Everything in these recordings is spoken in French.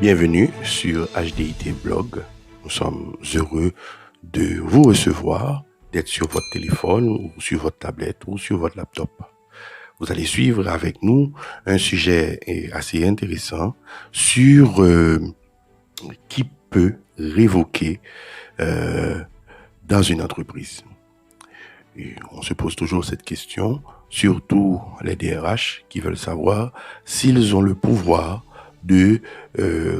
Bienvenue sur HDIT Blog. Nous sommes heureux de vous recevoir, d'être sur votre téléphone ou sur votre tablette ou sur votre laptop. Vous allez suivre avec nous un sujet assez intéressant sur qui peut révoquer dans une entreprise. Et on se pose toujours cette question, surtout les DRH qui veulent savoir s'ils ont le pouvoir de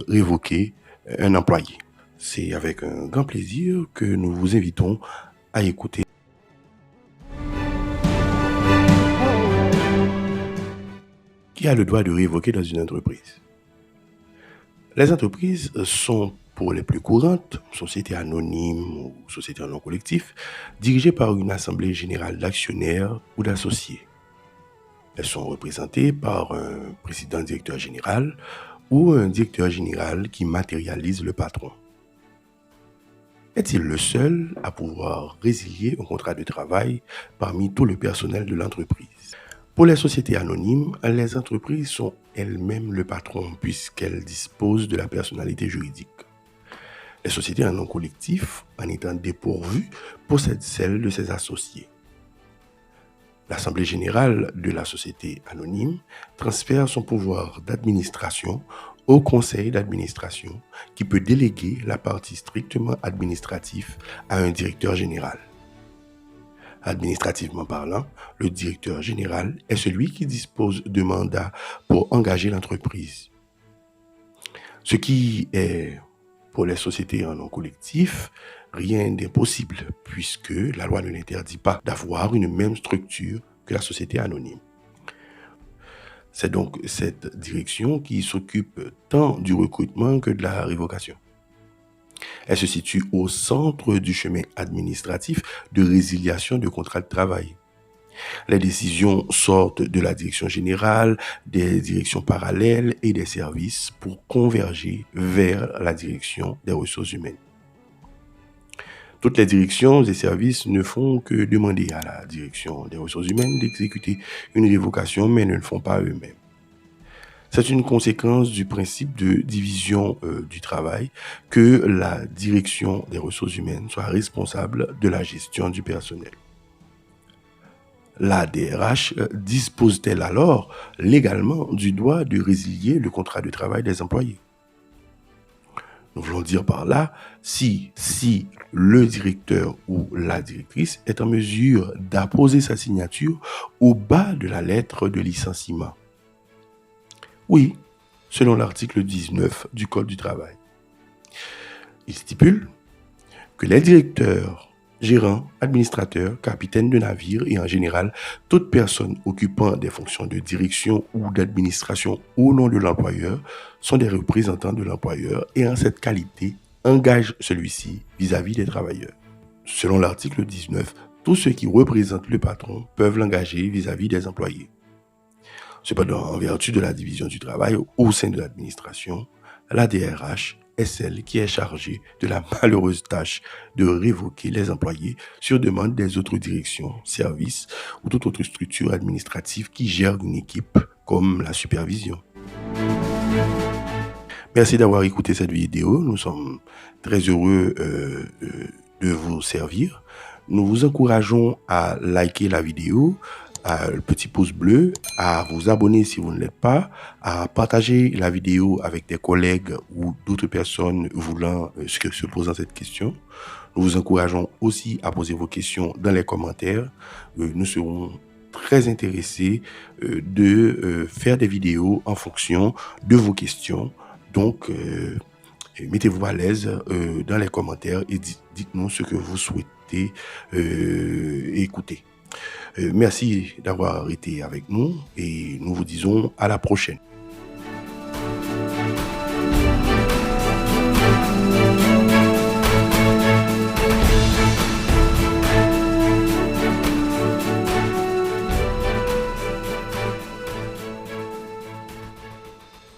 révoquer un employé. C'est avec un grand plaisir que nous vous invitons à écouter. Qui a le droit de révoquer dans une entreprise? Les entreprises sont, pour les plus courantes, sociétés anonymes ou sociétés en non collectif, dirigées par une assemblée générale d'actionnaires ou d'associés. Elles sont représentées par un président-directeur général ou un directeur général qui matérialise le patron. Est-il le seul à pouvoir résilier un contrat de travail parmi tout le personnel de l'entreprise? Pour les sociétés anonymes, les entreprises sont elles-mêmes le patron puisqu'elles disposent de la personnalité juridique. Les sociétés en non collectif, en étant dépourvues, possèdent celle de ses associés. L'Assemblée générale de la société anonyme transfère son pouvoir d'administration au conseil d'administration qui peut déléguer la partie strictement administrative à un directeur général. Administrativement parlant, le directeur général est celui qui dispose de mandats pour engager l'entreprise. Ce qui est, pour les sociétés en non collectif, rien d'impossible, puisque la loi ne l'interdit pas d'avoir une même structure que la société anonyme. C'est donc cette direction qui s'occupe tant du recrutement que de la révocation. Elle se situe au centre du chemin administratif de résiliation de contrat de travail. Les décisions sortent de la direction générale, des directions parallèles et des services pour converger vers la direction des ressources humaines. Toutes les directions et services ne font que demander à la direction des ressources humaines d'exécuter une révocation, mais ne le font pas eux-mêmes. C'est une conséquence du principe de division du travail que la direction des ressources humaines soit responsable de la gestion du personnel. La DRH dispose-t-elle alors légalement du droit de résilier le contrat de travail des employés? Nous voulons dire par là, si le directeur ou la directrice est en mesure d'apposer sa signature au bas de la lettre de licenciement. Oui, selon l'article 19 du Code du travail. Il stipule que les directeurs, gérants, administrateurs, capitaines de navires et en général, toute personne occupant des fonctions de direction ou d'administration au nom de l'employeur sont des représentants de l'employeur et en cette qualité engagent celui-ci vis-à-vis des travailleurs. Selon l'article 19, tous ceux qui représentent le patron peuvent l'engager vis-à-vis des employés. Cependant, en vertu de la division du travail au sein de l'administration, la DRH est celle qui est chargée de la malheureuse tâche de révoquer les employés sur demande des autres directions, services ou toute autre structure administrative qui gère une équipe comme la supervision. Merci d'avoir écouté cette vidéo. Nous sommes très heureux de vous servir. Nous vous encourageons à liker la vidéo, à le petit pouce bleu, à vous abonner si vous ne l'êtes pas, à partager la vidéo avec des collègues ou d'autres personnes voulant se posant cette question. Nous vous encourageons aussi à poser vos questions dans les commentaires. Nous serons très intéressés de faire des vidéos en fonction de vos questions. Donc, mettez-vous à l'aise dans les commentaires et dites-nous ce que vous souhaitez écouter. Merci d'avoir été avec nous et nous vous disons à la prochaine.